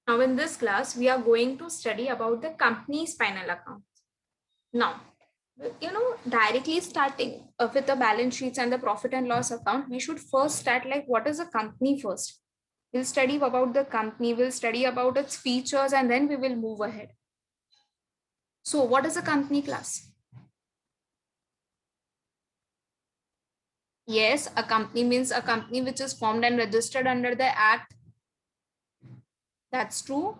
Now in this class, we are going to study about the company's final accounts. Now, directly starting with the balance sheets and the profit and loss account, we should first start like what is a company first. We'll study about the company, we'll study about its features, and then we will move ahead. So what is a company class? Yes, a company means a company which is formed and registered under the act. That's true.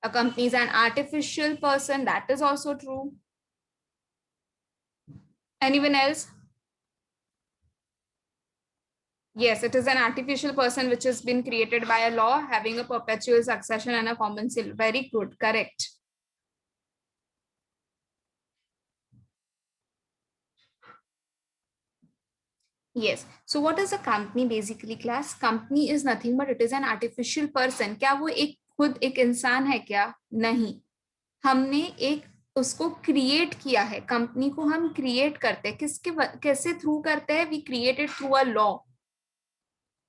A company is an artificial person. That is also true. Anyone else? Yes, it is an artificial person which has been created by a law having a perpetual succession and a common seal. Very good, correct. Yes. So what is a company basically class? Company is nothing but it is an artificial person. क्या वो एक खुद एक इंसान है क्या? नहीं. हमने एक उसको क्रिएट किया है. कंपनी को हम क्रिएट करते हैं. किसके कैसे थ्रू करते हैं? We created through a law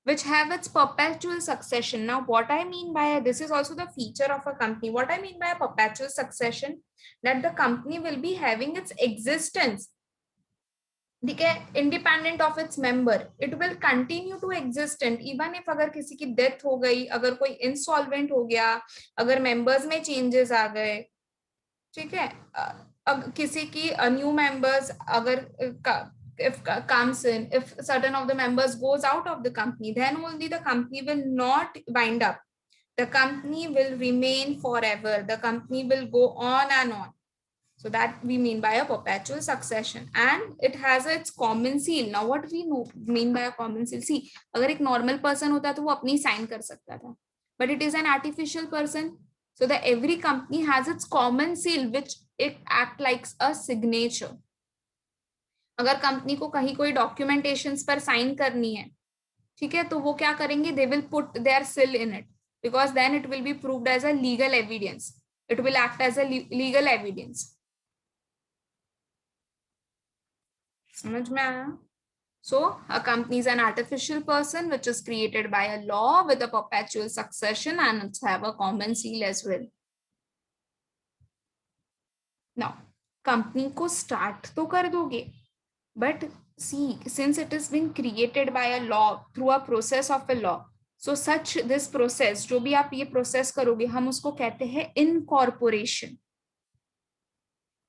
which have its perpetual succession. Now, what I mean by this is also the feature of a company. What I mean by a perpetual succession, that the company will be having its existence independent of its member. It will continue to existent even if अगर किसी की death हो गई, अगर कोई insolvent हो गया, अगर members में changes आ गए, ठीक है, किसी की new members अगर if comes in, if certain of the members goes out of the company, then only the company will not wind up. The company will remain forever. The company will go on and on. So that we mean by a perpetual succession, and it has its common seal. Now what we mean by a common seal? See, अगर एक normal person होता तो वो अपनी sign कर सकता था, but it is an artificial person. So that every company has its common seal, which it act like a signature. अगर कंपनी को कहीं कोई डॉक्यूमेंटेशंस पर साइन करनी है, ठीक है, तो वो क्या करेंगे? They will put their seal in it, because then it will be proved as a legal evidence. It will act as a legal evidence. समझ में आया? So a company is an artificial person which is created by a law with a perpetual succession, and it's have a common seal as well. Now, company को start तो कर दोगे, but see, since it is being created by a law through a process of a law, so such this process, जो भी आप ये process करोगे, हम उसको कहते हैं incorporation.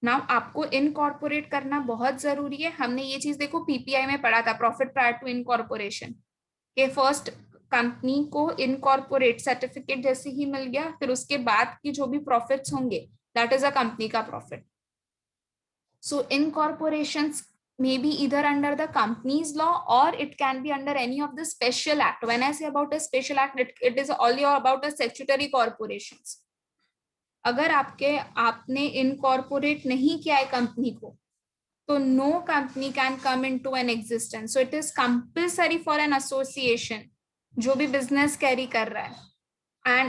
नाउ आपको इनकॉर्पोरेट करना बहुत जरूरी है. हमने ये चीज देखो पीपीआई में पढ़ा था, प्रॉफिट प्रायर टू इनकॉर्पोरेशन, के फर्स्ट कंपनी को इनकॉर्पोरेट सर्टिफिकेट जैसे ही मिल गया, फिर उसके बाद की जो भी प्रॉफिट्स होंगे दैट इज अ कंपनी का profit. So incorporation may be either under the company's law or it can be under any of the special act. When I say about a special act, it is only about a statutory corporations. अगर आपने incorporate नहीं किया है company को, तो no company can come into an existence. So it is compulsory for an association जो भी business carry कर रहा है, and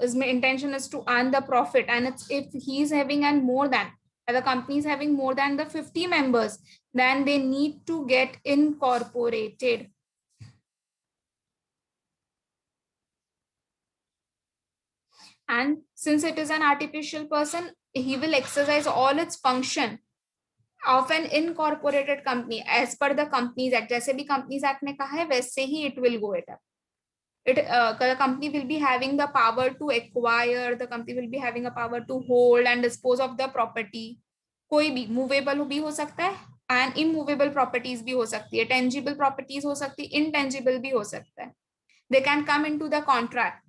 his intention is to earn the profit, and it's if he is having and more than the company is having more than the 50 members, then they need to get incorporated. And since it is an artificial person, he will exercise all its function of an incorporated company as per the Companies Act. जैसे भी Companies Act ने कहा है वैसे ही it will go it up. The company will be having the power to acquire, the company will be having a power to hold and dispose of the property. कोई भी movable भी हो सकता है and immovable properties भी हो सकती है, tangible properties हो सकती है, intangible भी हो सकता है. They can come into the contract.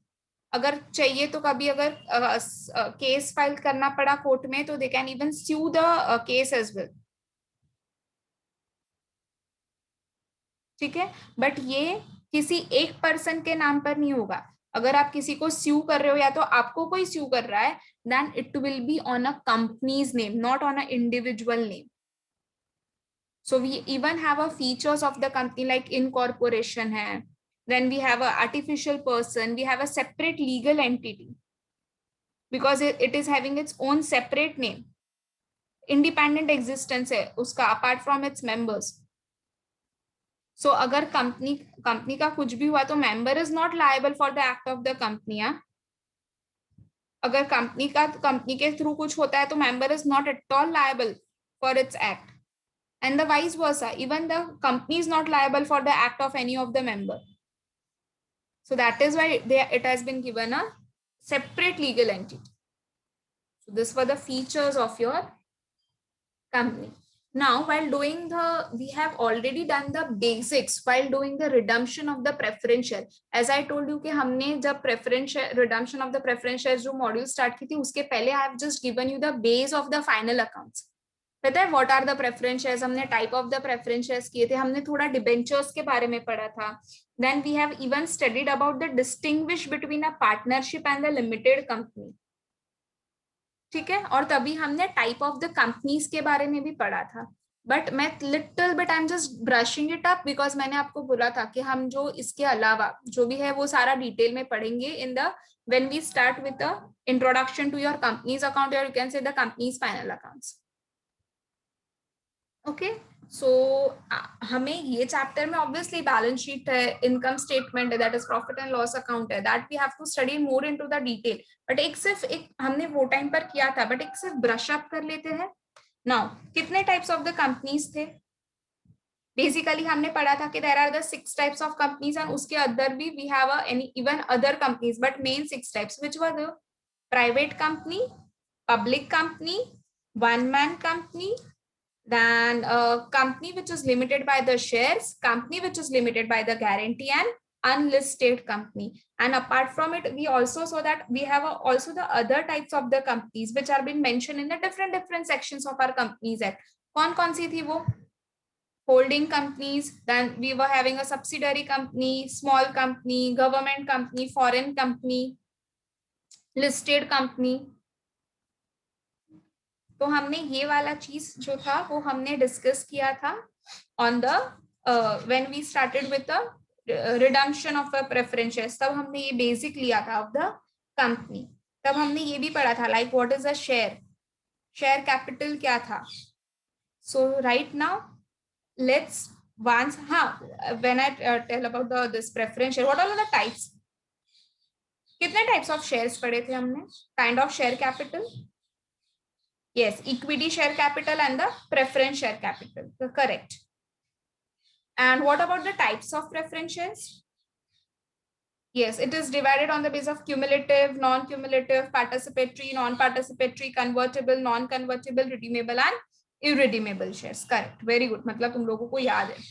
अगर चाहिए तो कभी अगर केस फाइल करना पड़ा कोर्ट में तो they can even sue the case as well. ठीक है, बट ये किसी एक पर्सन के नाम पर नहीं होगा. अगर आप किसी को स्यू कर रहे हो या तो आपको कोई स्यू कर रहा है, then it will be on a company's name, not on a individual name. So we even have a features of the company like incorporation है, then we have a artificial person, we have a separate legal entity because it is having its own separate name, independent existence है उसका apart from its members. सो अगर company का कुछ भी हुआ तो member is not liable for the act of the company. अगर company के थ्रू कुछ होता है तो member is not at all liable for its act, and the vice versa, even the company is not liable for the act of any of the member. So that is why it has been given a separate legal entity. So this were the features of your company. Now while doing we have already done the basics while doing the redemption of the preference share. As I told you कि हमने जब preference share, redemption of the preference shares जो module start की थी उसके पहले I have just given you the base of the final accounts. पता है what are the preference shares, हमने type of the preference shares किए थे, हमने थोड़ा डिबेंचर्स के बारे में पढ़ा था. Then we have even studied about the distinguish between a partnership and the limited company. ठीक है, और तभी हमने टाइप ऑफ द कंपनीज के बारे में भी पढ़ा था. बट मैं little bit I am just brushing it up because मैंने आपको बोला था कि हम जो इसके अलावा जो भी है वो सारा डिटेल में पढ़ेंगे in the when we start with the introduction to your companies account और you can say the companies final accounts. Okay, so हमें ये चैप्टर में ऑब्वियसली बैलेंस शीट है, इनकम स्टेटमेंट है, that is profit and loss account है, that we have to study more into the detail. But एक हमने वो time पर किया था, बट एक सिर्फ ब्रश अप कर लेते हैं. नाउ कितने टाइप्स ऑफ द कंपनीज थे? बेसिकली हमने पढ़ा था कि there are the 6 types of companies and उसके अंदर भी we have any even other companies, but main 6 types which were the private company, public company, one man company, then a company which is limited by the shares, company which is limited by the guarantee, and unlisted company. And apart from it, we also saw that we have also the other types of the companies which are been mentioned in the different sections of our Companies Act. कौन सी थी वो? Holding companies, then we were having a subsidiary company, small company, government company, foreign company, listed company. तो हमने ये वाला चीज जो था वो हमने डिस्कस किया था on the when we started with the redemption of a preference shares. तब हमने ये बेसिक लिया था ऑफ द कंपनी. तब हमने ये भी पढ़ा था like what is a share, share capital क्या था. So right now let's once when I tell about this preference share, what are the types? कितने टाइप्स ऑफ शेयर्स पढ़े थे हमने? Kind of share capital, yes, equity share capital and the preference share capital, correct. And what about the types of preference shares? Yes, it is divided on the basis of cumulative, non-cumulative, participatory, non-participatory, convertible, non-convertible, redeemable and irredeemable shares, correct. Very good, मतलब तुम लोगों को याद है.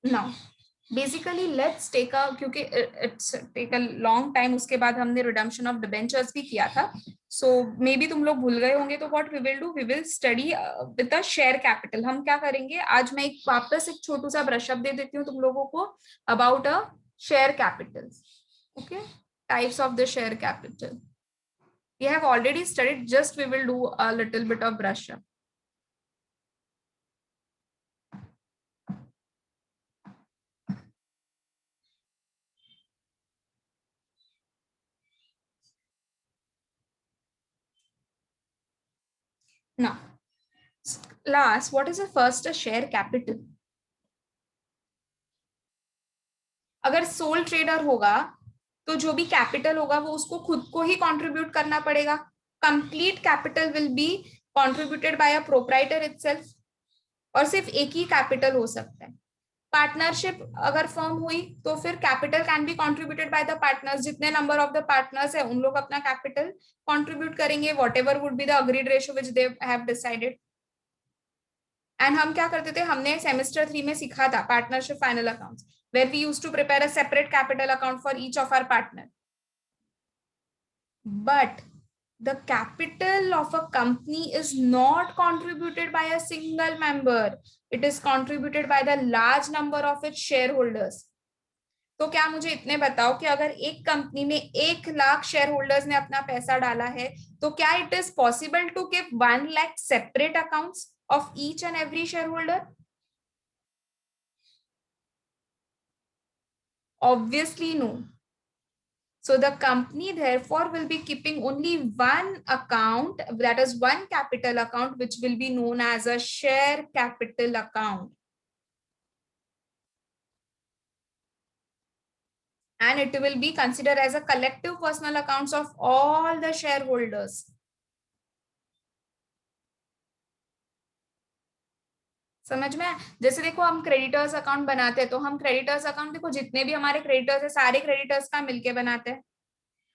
Now basically let's take a, क्योंकि it's take a long time, उसके बाद हमने रिडम्पशन ऑफ डिबेंचर्स भी किया था. सो मे बी तुम लोग भूल गए होंगे. तो what we will do, we will study with the share capital. हम क्या करेंगे आज, मैं एक वापस एक छोटू सा ब्रशअप दे देती हूँ तुम लोगों को about a share capital. Okay, types of the share capital we have already studied, just we will do a little bit of brush up. Now, last, what is the first share capital? अगर sole trader होगा तो जो भी capital होगा वो उसको खुद को ही कंट्रीब्यूट करना पड़ेगा. Complete capital will be contributed bye a proprietor itself, और सिर्फ एक ही कैपिटल हो सकता है. पार्टनरशिप अगर फॉर्म हुई तो फिर capital can be contributed by the partners. जितने नंबर ऑफ द पार्टनर्स है उन लोग अपना कैपिटल कंट्रीब्यूट करेंगे, what ever would be the agreed ratio which they have decided. And हम क्या करते थे, हमने सेमेस्टर 3 में सीखा था partnership final accounts, where we used to prepare a separate capital account for each of our partner. But the capital of a company is not contributed by a single member. It is contributed by the large number of its shareholders. तो क्या मुझे इतने बताओ कि अगर एक company में 1 lakh share holders ने अपना पैसा डाला है तो क्या it is possible to give 1 lakh separate accounts of each and every share holder? Obviously no. So the company therefore will be keeping only one account, that is one capital account, which will be known as a share capital account. and it will be considered as a collective personal accounts of all the shareholders. समझ में? जैसे देखो हम creditors account बनाते हैं, तो हम creditors account देखो जितने भी हमारे क्रेडिटर्स है सारे क्रेडिटर्स का मिलके बनाते हैं.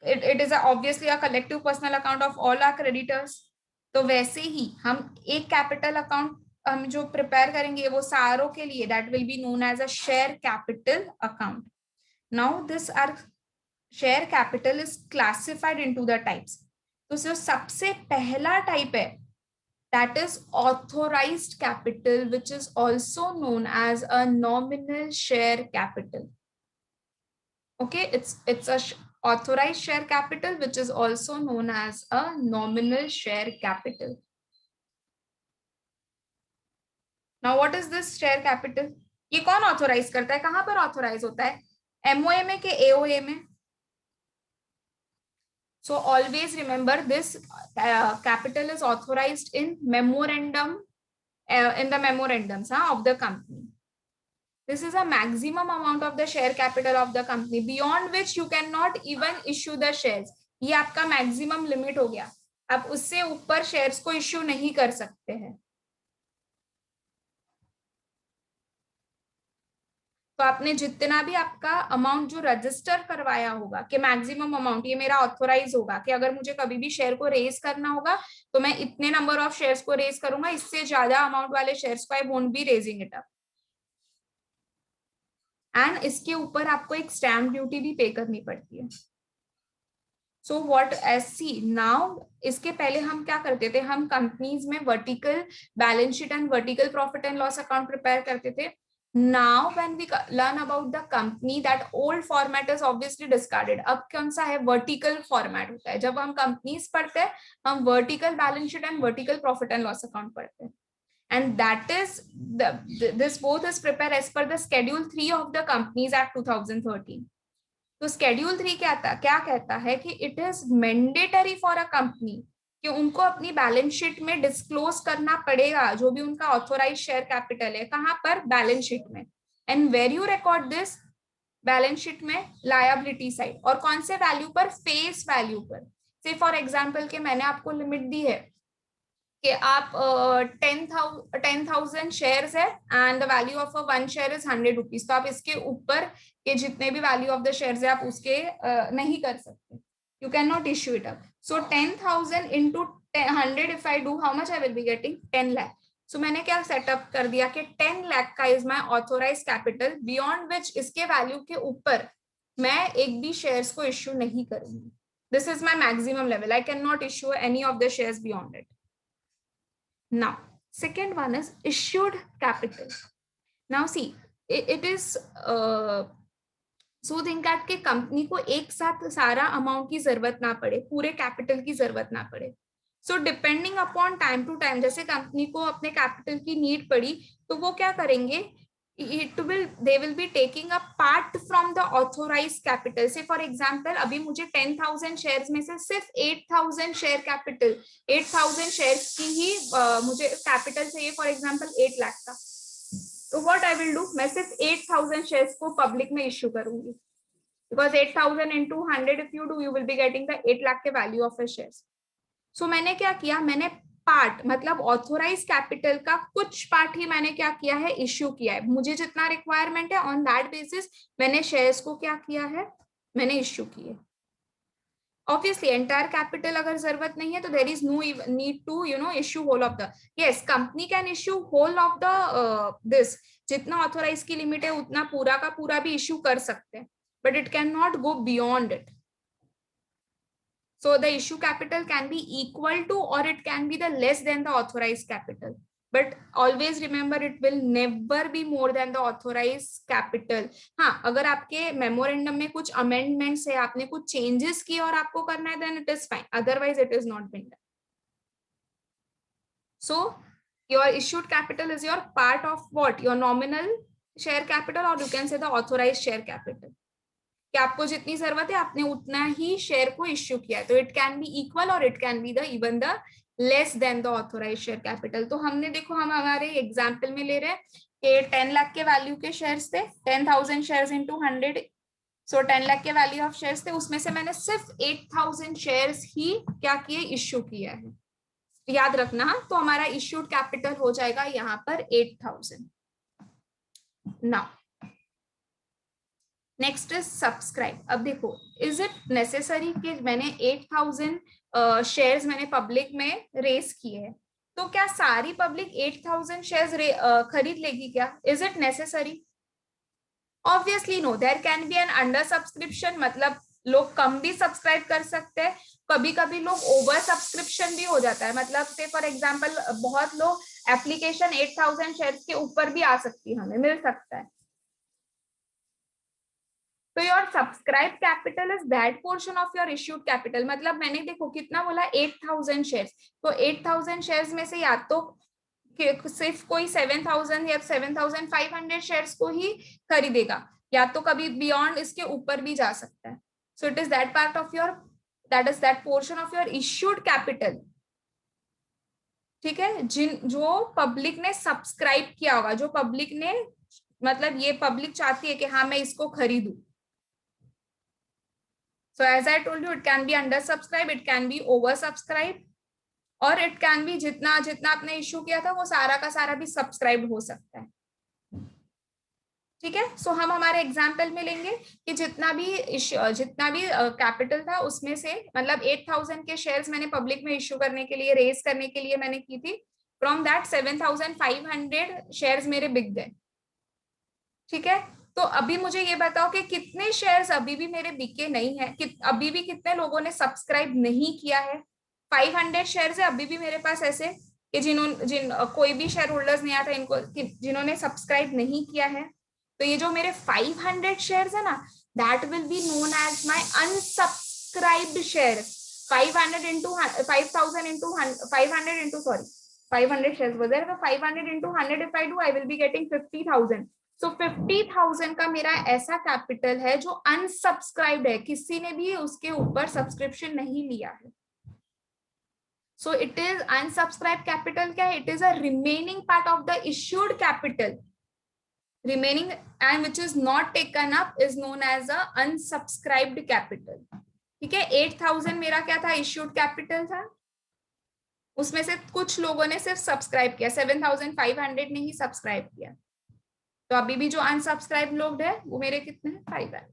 It is obviously a collective personal account of all our creditors. तो वैसे ही हम एक कैपिटल अकाउंट हम जो प्रिपेयर करेंगे वो सारों के लिए, that will be known as a share capital account. Now this our share capital is classified into the types. तो जो सबसे पहला टाइप है that is authorized capital, which is also known as a nominal share capital. Okay, it's a authorized share capital, which is also known as a nominal share capital. Now what is this share capital? ये कौन authorise करता है, कहां पर authorise होता है, MOA में के एओए में? So always remember this capital is authorized in memorandum, in the memorandums of the company. This is a maximum amount of the share capital of the company, beyond which you cannot even issue the shares. ये आपका maximum limit हो गया, आप उससे ऊपर shares को issue नहीं कर सकते हैं. तो आपने जितना भी आपका अमाउंट जो रजिस्टर करवाया होगा कि मैक्सिमम अमाउंट ये मेरा ऑथोराइज होगा कि अगर मुझे कभी भी शेयर को रेज करना होगा तो मैं इतने नंबर ऑफ शेयर्स को रेज करूंगा, इससे ज्यादा अमाउंट वाले शेयर्स को I won't be raising it up. And इसके ऊपर आपको एक स्टैम्प ड्यूटी भी पे करनी पड़ती है. So what as see now, इसके पहले हम क्या करते थे, हम कंपनीज में vertical balance sheet and vertical profit and loss account prepare करते थे. Now when we learn about the company, that old format is obviously discarded. अब कौन सा है, वर्टिकल फॉर्मेट होता है. जब हम कंपनीज पढ़ते हैं हम vertical balance sheet and vertical profit and loss account पढ़ते हैं. And that is this both is prepared as per the schedule 3 of the Companies Act 2013. तो schedule 3 क्या कहता है कि it is mandatory for a company कि उनको अपनी बैलेंस शीट में डिस्क्लोज करना पड़ेगा जो भी उनका ऑथोराइज शेयर कैपिटल है, कहां पर, बैलेंस शीट में. And where you record this, balance sheet में लायबिलिटी साइड. और कौन से वैल्यू पर, फेस वैल्यू पर. से फॉर एग्जांपल के मैंने आपको लिमिट दी है कि आप 10,000 शेयर्स है and the value of one share is 100 rupees, तो आप इसके ऊपर के जितने भी वैल्यू ऑफ द शेयर्स है आप उसके नहीं कर सकते. You cannot issue it up. So 10,000 into 100, if I do, how much I will be getting? 10 lakh. So मैंने क्या सेटअप कर दिया कि 10 lakh का is my authorized capital, beyond which इसके वैल्यू के ऊपर मैं एक भी शेयर्स को इश्यू नहीं करूंगी. This is my maximum level. I cannot issue any of the shares beyond it. Now, second one is issued capital. Now see, it is so think that के कंपनी को एक साथ सारा अमाउंट की जरूरत ना पड़े, पूरे कैपिटल की जरूरत ना पड़े. So depending upon time to time, जैसे कंपनी को अपने कैपिटल की नीड पड़ी तो वो क्या करेंगे, they will be taking a part from the authorized capital. से फॉर एग्जाम्पल अभी मुझे 10,000 शेयर्स में से सिर्फ 8,000 शेयर कैपिटल, 8,000 शेयर्स की ही मुझे कैपिटल चाहिए, फॉर एग्जाम्पल 8 लाख का. तो व्हाट आई विल डू, मैं सिर्फ 8,000 शेयर्स को पब्लिक में इश्यू करूंगी, because 8,000 into 100 if you do, you will be getting the 8 lakh के वैल्यू ऑफ अ शेयर्स. सो मैंने क्या किया, मैंने पार्ट मतलब ऑथोराइज कैपिटल का कुछ पार्ट ही मैंने क्या किया है, इश्यू किया है. मुझे जितना रिक्वायरमेंट है ऑन दैट बेसिस मैंने शेयर्स को क्या किया है, मैंने इश्यू किए. Obviously entire capital अगर जरूरत नहीं है तो there is no need to issue whole of the, yes company can issue whole of the this, जितना ऑथोराइज की लिमिट है उतना पूरा का पूरा भी इश्यू कर सकते हैं, but it cannot go beyond it. So the issue capital can be equal to or it can be the less than the authorized capital, but always remember it will never be more than the authorized capital. हाँ, अगर आपके memorandum में कुछ amendments है, आपने कुछ changes किए और आपको करना है, then it is fine, otherwise it is not been done. So your issued capital is your part of what, your nominal share capital or you can say the authorized share capital. कि आपको जितनी जरूरत है आपने उतना ही share को issue किया है, तो इट कैन बी इक्वल और it can be the even the less than the authorise share capital. तो हमने देखो हम हमारे एग्जांपल में ले रहे हैं कि 10 लाख के वैल्यू के शेयर्स थे, 10,000 शेयर्स इनटू 100 सो 10 लाख के वैल्यू ऑफ शेयर्स थे, उसमें से मैंने सिर्फ 8000 शेयर्स ही क्या किए, इश्यू किया है, याद रखना। तो हमारा इश्यूड कैपिटल हो जाएगा यहाँ पर 8000। Now next is subscribe. अब देखो, इज इट नेसेसरी कि मैंने 8000 शेयर्स मैंने पब्लिक में रेस किए हैं, तो क्या सारी पब्लिक 8000 शेयर्स खरीद लेगी क्या? Is it necessary? Obviously no. There can be an under subscription, मतलब लोग कम भी सब्सक्राइब कर सकते हैं, कभी कभी लोग ओवर सब्सक्रिप्शन भी हो जाता है, मतलब से फॉर एग्जांपल बहुत लोग एप्लीकेशन 8000 शेयर्स के ऊपर भी आ सकती है, हमें मिल सकता है। तो your subscribe capital is that portion of your issued capital. मतलब मैंने देखो कितना बोला, 8000 शेयर्स, तो 8000 शेयर्स में से या तो सिर्फ कोई 7000 या 7500 शेयर्स को ही खरीदेगा, या तो कभी बियॉन्ड इसके ऊपर भी जा सकता है। So it is that part of your, that is that portion of your issued capital. ठीक है, जो पब्लिक ने सब्सक्राइब किया होगा, जो पब्लिक ने, मतलब ये पब्लिक चाहती है कि हाँ मैं इसको खरीदूं। So as I told you, it can be undersubscribed, it can be oversubscribed, और it can be जितना जितना आपने इश्यू किया था वो सारा का सारा भी सब्सक्राइब हो सकता है। ठीक है, सो हम हमारे एग्जाम्पल में लेंगे कि जितना भी कैपिटल था उसमें से, मतलब 8000 के शेयर्स मैंने पब्लिक में इश्यू करने के लिए, रेज करने के लिए मैंने की थी, फ्रॉम दैट 7500 शेयर्स मेरे बिक गए। ठीक है, तो अभी मुझे ये बताओ कि कितने शेयर्स अभी भी मेरे बिके नहीं है, अभी भी कितने लोगों ने सब्सक्राइब नहीं किया है। 500 शेयर्स है अभी भी मेरे पास ऐसे कि कोई भी शेयर होल्डर्स नहीं आया था इनको, जिन्होंने सब्सक्राइब नहीं किया है। तो ये जो मेरे 500 शेयर्स है ना, that will be known as my unsubscribed share. 500 into 5000 into 500 into sorry 500 shares was there, 500 into 100 if I do, I will be getting 50,000। सो 50,000 का मेरा ऐसा कैपिटल है जो अनसब्सक्राइब्ड है, किसी ने भी उसके ऊपर सब्सक्रिप्शन नहीं लिया है। So it is unsubscribe capital. क्या है? It is a remaining part of the issued capital, remaining and which is not taken up is known as a unsubscribed capital. ठीक है, 8000 मेरा क्या था, इश्यूड कैपिटल था, उसमें से कुछ लोगों ने सिर्फ सब्सक्राइब किया, 7500 ने ही सब्सक्राइब किया। तो अभी भी जो अनसब्सक्राइब लोग है वो मेरे कितने हैं, 5 है।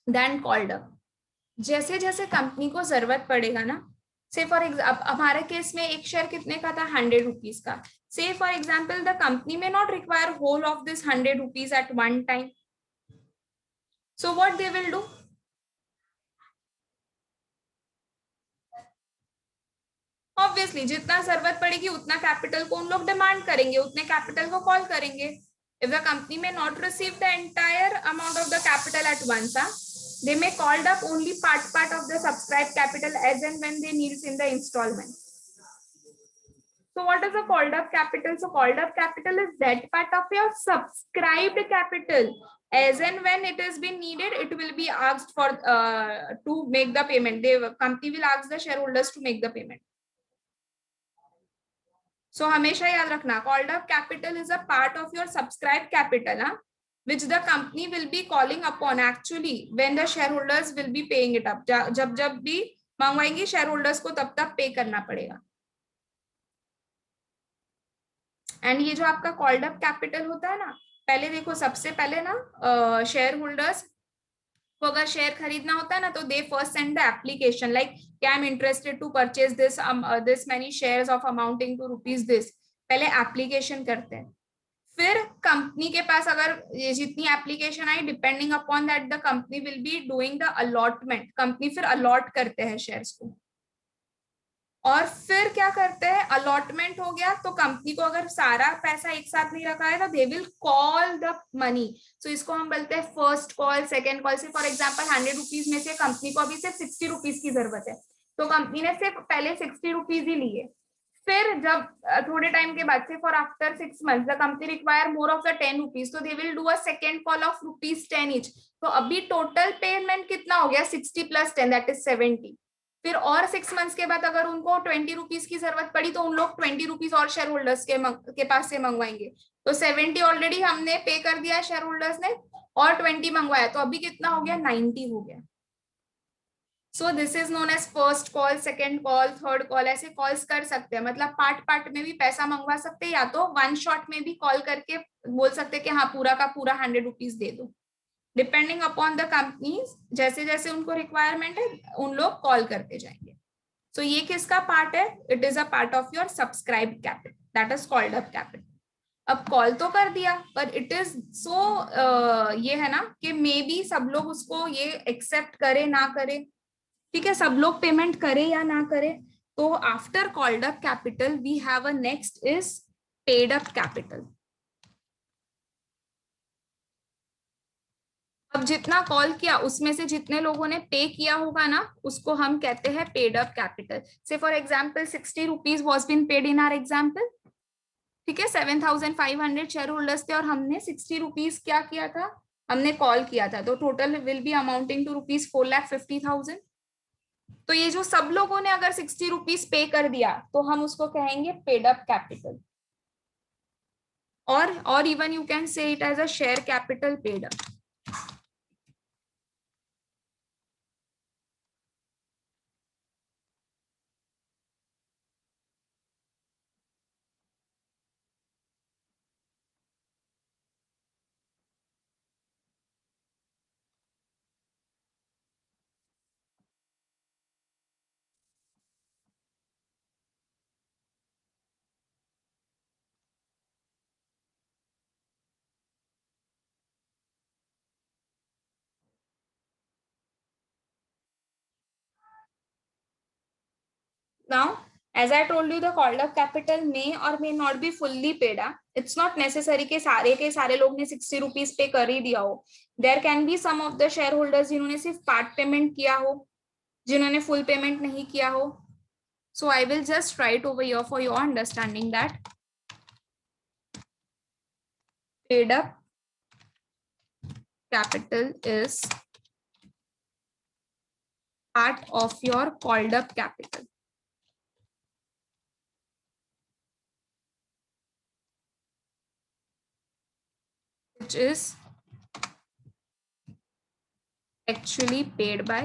Then called up. जैसे जैसे कंपनी को जरूरत पड़ेगा ना, से फॉर एग्जाम्पल हमारे केस में एक शेयर कितने का था, 100 रुपीज का। Say for example the company में not require whole of this 100 rupees at one time. So what they will do, obviously जितना जरूरत पड़ेगी उतना कैपिटल को उन लोग डिमांड करेंगे, उतने कैपिटल को कॉल करेंगे। इफ द कंपनी में not receive the entire amount of the capital at once, they may called up only part of the subscribed capital as and when they need in the installment. So what is a called up capital? So called up capital is that part of your subscribed capital, as and when it has been needed, it will be asked for to make the payment. The company will ask the shareholders to make the payment. So हमेशा याद रखना, called up capital is a part of your subscribed capital, which the company will be calling upon actually when the shareholders will be paying it up. जब भी मंगवाएंगे shareholders को तब तक पे करना पड़ेगा। एंड ये जो आपका कॉल्ड अप कैपिटल होता है ना, पहले देखो सबसे पहले ना शेयर होल्डर्स को अगर शेयर खरीदना होता है ना, तो they first send the application like I am interested to purchase this many shares of amounting to rupees this, पहले एप्लीकेशन करते हैं। फिर कंपनी के पास अगर जितनी एप्लीकेशन आई, depending upon that the company will be doing the allotment, company फिर अलॉट करते हैं शेयर्स को। और फिर क्या करते हैं, अलॉटमेंट हो गया तो कंपनी को अगर सारा पैसा एक साथ नहीं रखा है तो they will call the money. So इसको हम बोलते हैं first call, second call. Say for example 100 rupees में से कंपनी को अभी सिर्फ 60 रुपीज की जरूरत है, तो कंपनी ने सिर्फ पहले 60 रुपीज ही लिए। फिर जब थोड़े टाइम के बाद say for after 6 months the company require more of the 10 rupees, तो they will do a second call of rupees 10 each. तो अभी टोटल पेमेंट कितना हो गया, 60 + 10 दैट इज 70। फिर और 6 मंथ्स के बाद अगर उनको 20 रुपीज की जरूरत पड़ी तो उन लोग 20 रुपीज और शेयर होल्डर्स के पास से मंगवाएंगे। तो 70 ऑलरेडी हमने पे कर दिया शेयर होल्डर्स ने, और 20 मंगवाया, तो अभी कितना हो गया, 90 हो गया। So this is known as first call, second call, third call, ऐसे कॉल्स कर सकते हैं। मतलब पार्ट पार्ट में भी पैसा मंगवा सकते हैं, या तो वन शॉट में भी कॉल करके बोल सकते हैं कि हाँ पूरा का पूरा 100 रुपीज दे दो। डिपेंडिंग अपॉन द कंपनीज, जैसे जैसे उनको रिक्वायरमेंट है उन लोग कॉल करते जाएंगे। सो ये किसका पार्ट है, it is a part of your subscribe capital, that is called up capital. अब कॉल तो कर दिया, पर इट इज सो ये है ना कि मे बी सब लोग उसको ये एक्सेप्ट करे ना करे, ठीक है, सब लोग पेमेंट करे या ना करे। तो after called up capital we have a next is paid up capital. अब जितना कॉल किया उसमें से जितने लोगों ने पे किया होगा ना, उसको हम कहते हैं paid up capital. Say for example 60 rupees was been paid in our example, ठीक है, 7,500 शेयर होल्डर्स थे और हमने 60 रुपीज क्या किया था, हमने कॉल किया था, तो total will be amounting to rupees 4,50,000। तो ये जो सब लोगों ने अगर 60 रुपीज पे कर दिया तो हम उसको कहेंगे पेड अप कैपिटल, और even you can say it as a share capital paid up. Now, as I told you, the called up capital may or may not be fully paid up. It's not necessary कि सारे के सारे लोग ने 60 rupees पे कर ही दिया हो. There can be some of the shareholders जिन्होंने सिर्फ पार्ट पेमेंट किया हो, जिन्होंने फुल पेमेंट नहीं किया हो. So I will just write over here for your understanding that paid up capital is part of your called up capital, which is actually paid by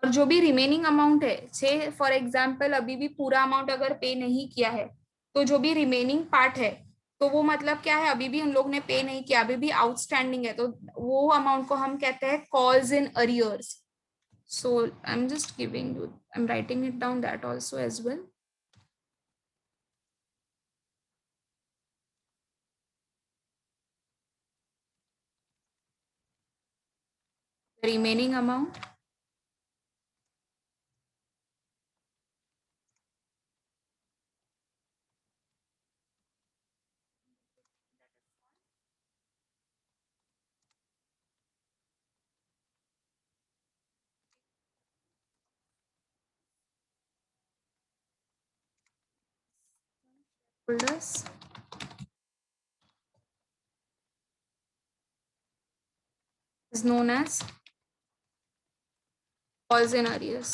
और जो भी रिमेनिंग अमाउंट है, से फॉर एग्जाम्पल अभी भी पूरा अमाउंट अगर पे नहीं किया है, तो जो भी रिमेनिंग पार्ट है, तो वो मतलब क्या है, अभी भी उन लोग ने पे नहीं किया, अभी भी आउटस्टैंडिंग है, तो वो अमाउंट को हम कहते हैं calls in arrears. So I am just giving you, I am writing it down that also as well. Remaining amount holders is known as calls in arrears.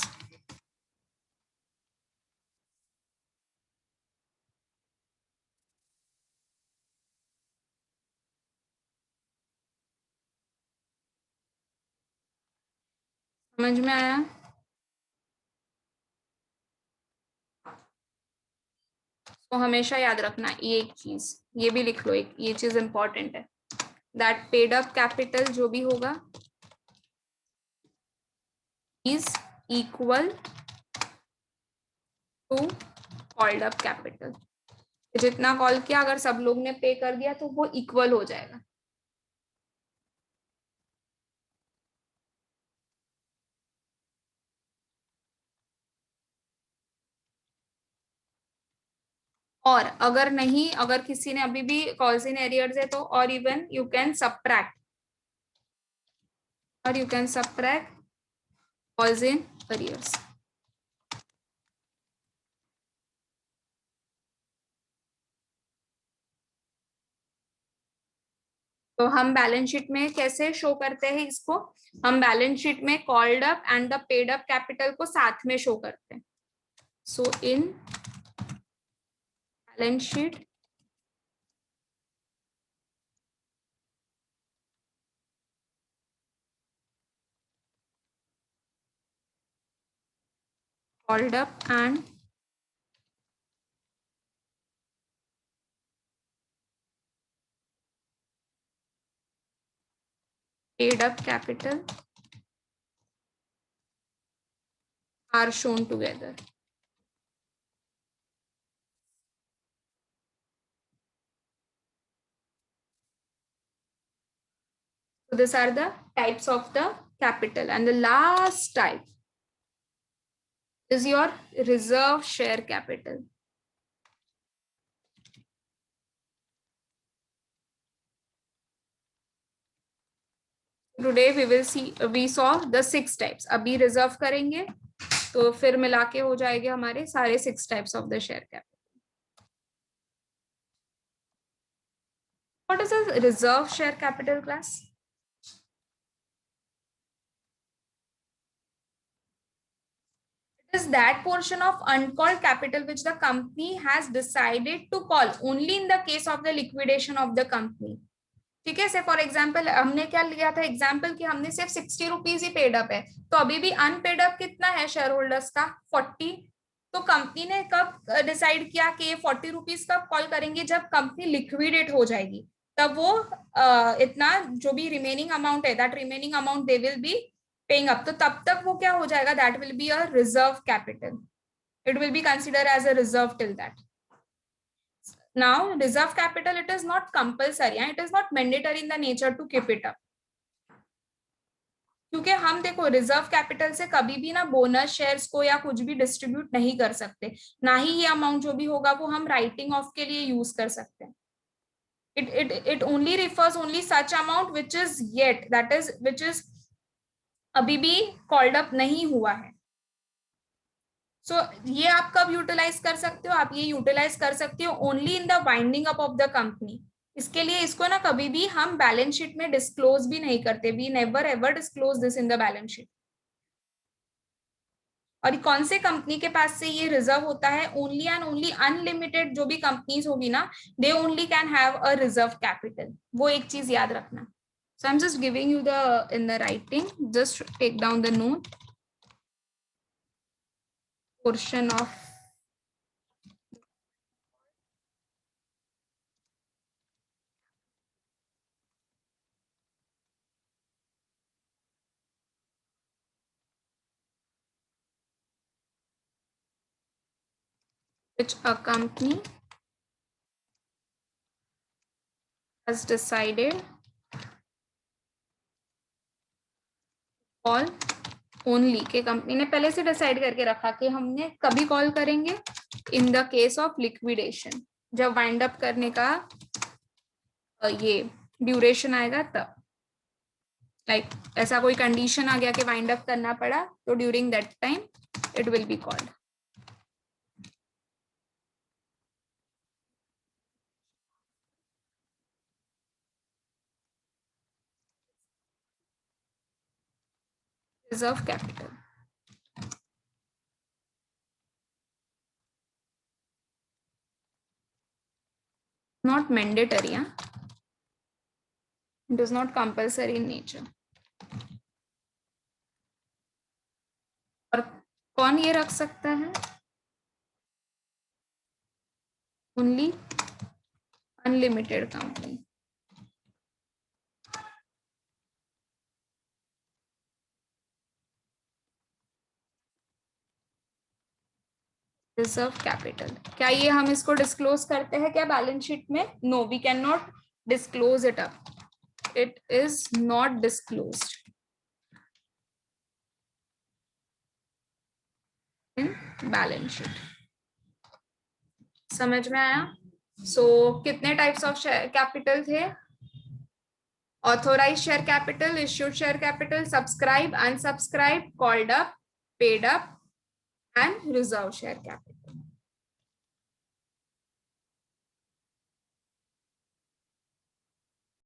समझ में आया? तो हमेशा याद रखना ये एक चीज, ये भी लिख लो, एक ये चीज इंपॉर्टेंट है, दैट पेड अप कैपिटल जो भी होगा is equal to called up capital. जितना कॉल किया अगर सब लोग ने पे कर दिया तो वो इक्वल हो जाएगा. और अगर नहीं, अगर किसी ने अभी भी कॉल्स इन एरियर्स है, तो और इवन यू कैन सब्ट्रैक्ट, और you can subtract calls in arrears. तो हम बैलेंस शीट में कैसे शो करते हैं इसको? हम बैलेंस शीट में called up and the paid up capital को साथ में शो करते हैं. So in balance sheet called up and paid up capital are shown together. So these are the types of the capital, and the last type is your reserve share capital. Today we saw the 6 types. अभी reserve करेंगे तो फिर मिला के हो जाएंगे हमारे सारे 6 types of the share capital. What is a reserve share capital, class? It is that portion of uncalled capital which the company has decided to call only in the case of the liquidation of the company. ठीक है, से for example हमने क्या लिया था example कि हमने सिर्फ 60 रुपीज ही पेड अप है, तो अभी भी अनपेड अप कितना है शेयर होल्डर्स का 40. तो कंपनी ने कब डिसाइड किया कि 40 रुपीज कब कॉल करेंगे? जब कंपनी लिक्विडेट हो जाएगी, तब वो इतना जो भी रिमेनिंग अमाउंट है that remaining amount they will be paying up. तो तब तक वो क्या हो जाएगा? That will be a reserve capital. It will be consider as a reserve till that. Now, reserve capital, it is not compulsory and it is not mandatory in the nature to keep it up. क्योंकि हम देखो reserve capital से कभी भी ना bonus shares को या कुछ भी डिस्ट्रीब्यूट नहीं कर सकते, ना ही ये अमाउंट जो भी होगा वो हम राइटिंग ऑफ के लिए यूज कर सकते हैं. it only refers only such amount which is yet, that is which is अभी भी कॉल्ड अप नहीं हुआ है. सो ये आप कब यूटिलाइज कर सकते हो? आप ये यूटिलाइज कर सकते हो only in the winding up of the company. इसके लिए इसको ना कभी भी हम बैलेंस शीट में डिस्क्लोज भी नहीं करते. We never ever disclose this in the balance sheet. और कौन से कंपनी के पास से ये रिजर्व होता है? ओनली एंड ओनली अनलिमिटेड जो भी कंपनीज होगी ना, they only can have a reserve capital. वो एक चीज याद रखना. So I am just giving you the in the writing, just take down the note. Portion of which a company has decided call only, के company ने पहले से decide करके रखा कि हमने कभी कॉल करेंगे in the case of liquidation, जब वाइंड अप करने का ये ड्यूरेशन आएगा तब. लाइक ऐसा कोई कंडीशन आ गया कि वाइंड अप करना पड़ा, तो during that time it will be called. Reserve capital. Not mandatory, huh? It is not compulsory in nature. और कौन ये रख सकता है? Only unlimited company. Reserve capital. क्या ये हम इसको डिस्क्लोज करते हैं क्या बैलेंस शीट में? No, we can not disclose it up. It is not disclosed in balance sheet. समझ में आया? सो कितने टाइप्स ऑफ कैपिटल थे? Authorise share capital, issued share capital, subscribe, unsubscribe, called up, paid up and reserve share capital.